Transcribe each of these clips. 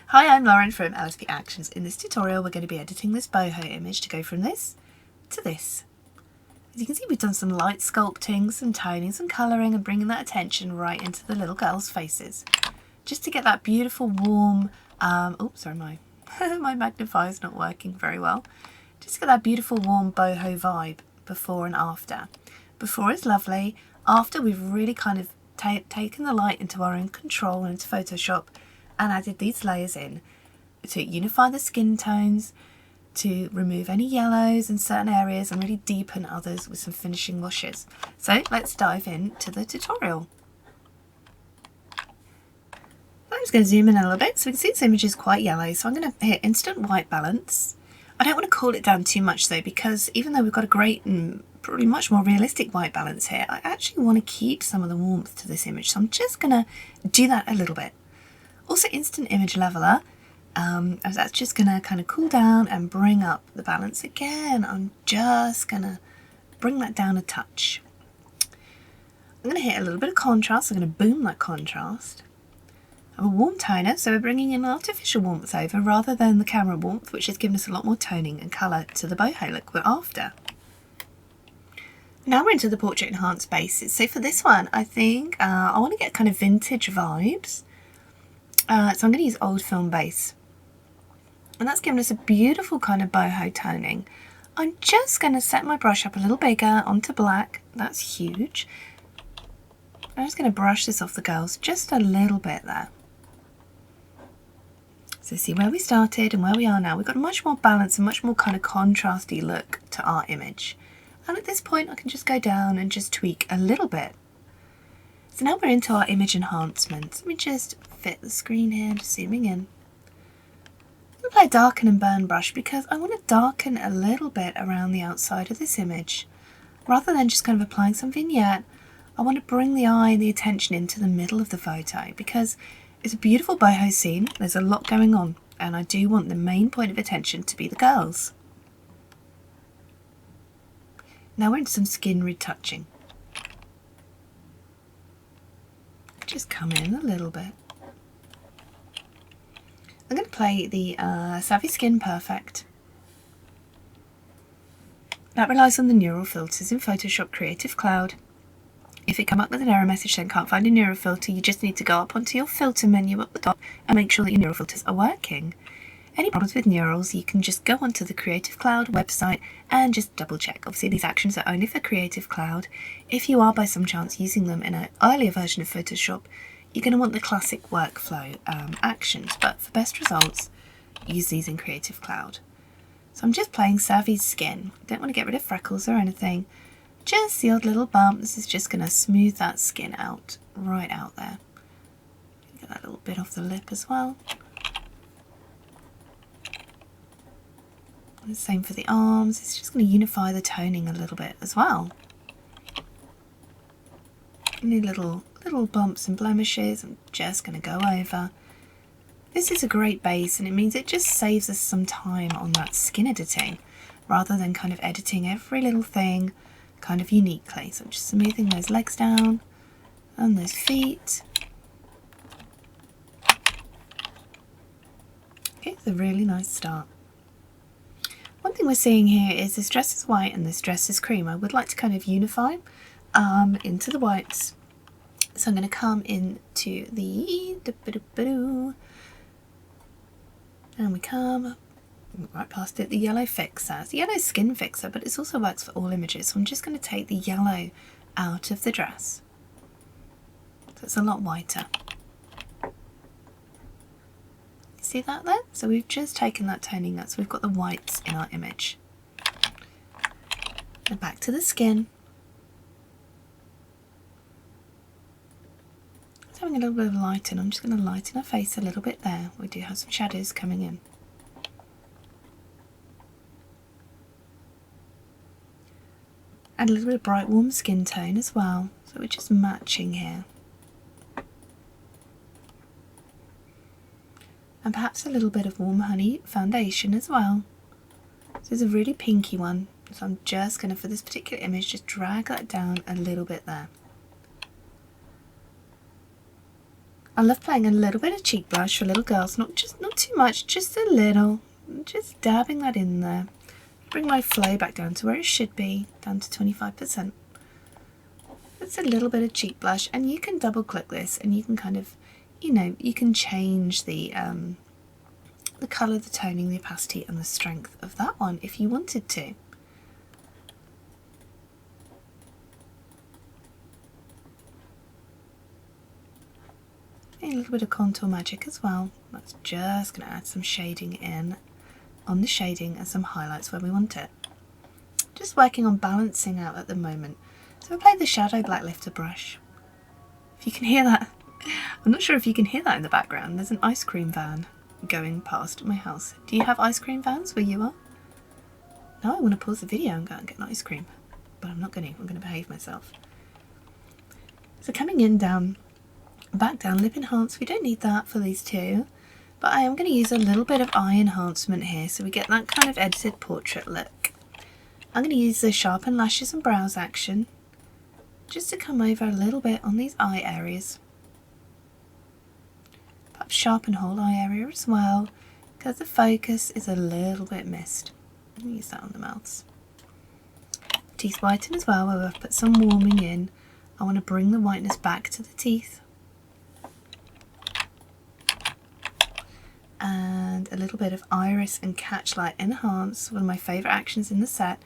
Hi, I'm Lauren from LSP Actions. In this tutorial we're going to be editing this boho image to go from this to this. As you can see, we've done some light sculpting, some toning, some colouring, and bringing that attention right into the little girls' faces. Just to get that beautiful warm, oh sorry, my magnifier's not working very well. Just to get that beautiful warm boho vibe before and after. Before is lovely, after we've really kind of taken the light into our own control and into Photoshop and added these layers in to unify the skin tones, to remove any yellows in certain areas and really deepen others with some finishing washes. So let's dive into the tutorial. I'm just going to zoom in a little bit so we can see this image is quite yellow, so I'm going to hit instant white balance. I don't want to cool it down too much though, because even though we've got a great and probably much more realistic white balance here, I actually want to keep some of the warmth to this image, so I'm just going to do that a little bit. Also instant image leveler, as that's just going to kind of cool down and bring up the balance again. I'm just going to bring that down a touch. I'm going to hit a little bit of contrast, I'm going to boom that contrast. I have a warm toner, so we're bringing in artificial warmth over rather than the camera warmth, which has given us a lot more toning and colour to the boho look we're after. Now we're into the portrait enhanced bases. So for this one, I think I want to get kind of vintage vibes. So I'm going to use old film base. And that's given us a beautiful kind of boho toning. I'm just going to set my brush up a little bigger onto black. That's huge. I'm just going to brush this off the girls just a little bit there. So see where we started and where we are now. We've got a much more balanced and much more kind of contrasty look to our image. And at this point I can just go down and just tweak a little bit. So now we're into our image enhancements. Let me just fit the screen here, just zooming in. I'm going to play a darken and burn brush because I want to darken a little bit around the outside of this image. Rather than just kind of applying some vignette, I want to bring the eye and the attention into the middle of the photo because it's a beautiful boho scene, there's a lot going on, and I do want the main point of attention to be the girls. Now we're into some skin retouching. Just come in a little bit. I'm going to play the Savvy Skin Perfect. That relies on the neural filters in Photoshop Creative Cloud. If it comes up with an error message saying can't find a neural filter, you just need to go up onto your filter menu at the top and make sure that your neural filters are working. Any problems with neurals, you can just go onto the Creative Cloud website and just double check. Obviously these actions are only for Creative Cloud. If you are by some chance using them in an earlier version of Photoshop, you're going to want the classic workflow actions, but for best results, use these in Creative Cloud. So I'm just playing Savvy Skin. Don't want to get rid of freckles or anything. Just the odd little bump. This is just going to smooth that skin out, right out there. Get that little bit off the lip as well. And the same for the arms. It's just going to unify the toning a little bit as well. Any little bumps and blemishes, I'm just going to go over. This is a great base and it means it just saves us some time on that skin editing rather than kind of editing every little thing kind of uniquely. So I'm just smoothing those legs down and those feet. Okay, it's a really nice start. One thing we're seeing here is this dress is white and this dress is cream. I would like to kind of unify into the whites. So I'm going to come into the and we come right past it, the yellow fixer. It's the yellow skin fixer, but it also works for all images. So I'm just going to take the yellow out of the dress. So it's a lot whiter. See that there? So we've just taken that toning out, so we've got the whites in our image. And back to the skin. It's having a little bit of lighten. I'm just going to lighten our face a little bit there. We do have some shadows coming in. Add a little bit of bright warm skin tone as well. So we're just matching here. And perhaps a little bit of warm honey foundation as well. So it's a really pinky one, so I'm just going to, for this particular image, just drag that down a little bit there. I love playing a little bit of cheek blush for little girls, not too much, just a little. Just dabbing that in there. Bring my flow back down to where it should be, down to 25%. That's a little bit of cheek blush, and you can double click this and you can kind of, you know, you can change the colour, the toning, the opacity and the strength of that one if you wanted to. A little bit of contour magic as well. That's just going to add some shading in on the shading and some highlights where we want it. Just working on balancing out at the moment. So I played the shadow black lifter brush. If you can hear that, I'm not sure if you can hear that in the background. There's an ice cream van going past my house. Do you have ice cream vans where you are? Now I want to pause the video and go and get an ice cream, but I'm not going to. I'm going to behave myself. So coming in down, back down, lip enhance. We don't need that for these two, but I am going to use a little bit of eye enhancement here so we get that kind of edited portrait look. I'm going to use the sharpen lashes and brows action just to come over a little bit on these eye areas. Perhaps sharpen whole eye area as well, because the focus is a little bit missed. I'm going to use that on the mouths. Teeth whiten as well, where I've put some warming in. I want to bring the whiteness back to the teeth. And a little bit of iris and catchlight enhance, one of my favourite actions in the set.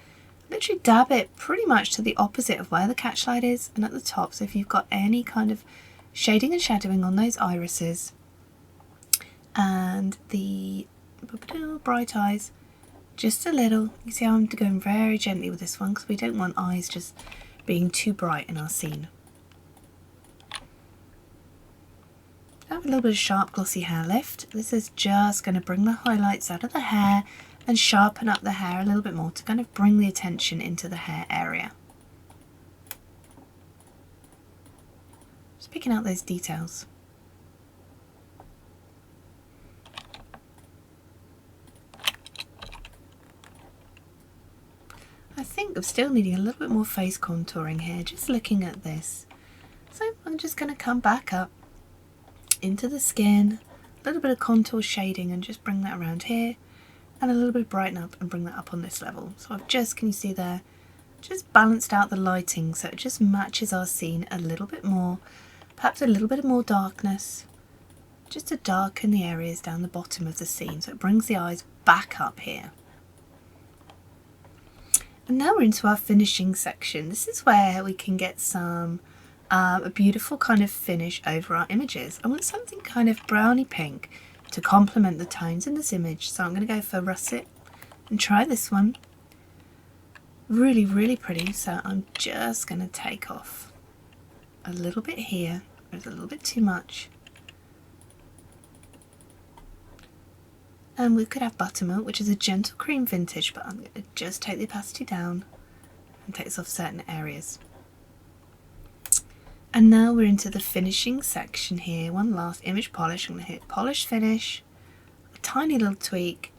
Literally dab it pretty much to the opposite of where the catchlight is and at the top, so if you've got any kind of shading and shadowing on those irises and the bright eyes, just a little. You see how I'm going very gently with this one because we don't want eyes just being too bright in our scene. I have a little bit of sharp glossy hair lift. This is just going to bring the highlights out of the hair and sharpen up the hair a little bit more to kind of bring the attention into the hair area. Just picking out those details. I think I'm still needing a little bit more face contouring here, just looking at this. So I'm just going to come back up into the skin, a little bit of contour shading and just bring that around here, and a little bit of brighten up and bring that up on this level. So I've just, can you see there, just balanced out the lighting so it just matches our scene a little bit more, perhaps a little bit more darkness, just to darken the areas down the bottom of the scene so it brings the eyes back up here. And now we're into our finishing section. This is where we can get some a beautiful kind of finish over our images. I want something kind of browny pink to complement the tones in this image, so I'm going to go for russet and try this one. Really, really pretty. So I'm just going to take off a little bit here. There's a little bit too much. And we could have buttermilk, which is a gentle cream vintage, but I'm going to just take the opacity down and take this off certain areas. And now we're into the finishing section here. One last image polish. I'm going to hit polish finish, a tiny little tweak,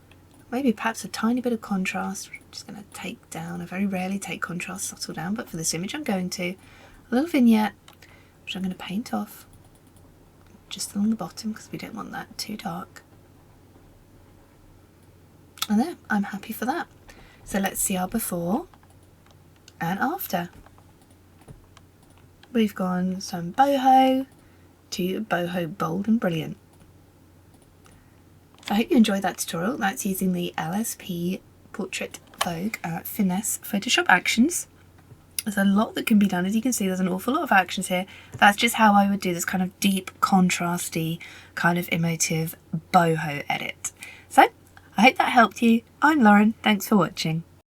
maybe perhaps a tiny bit of contrast. I'm just going to take down, I very rarely take contrast subtle down, but for this image I'm going to. A little vignette, which I'm going to paint off just along the bottom because we don't want that too dark. And there, I'm happy for that. So let's see our before and after. We've gone some boho to boho bold and brilliant. So I hope you enjoyed that tutorial. That's using the LSP Portrait Vogue Finesse Photoshop actions. There's a lot that can be done. As you can see, there's an awful lot of actions here. That's just how I would do this kind of deep, contrasty, kind of emotive boho edit. So I hope that helped you. I'm Lauren. Thanks for watching.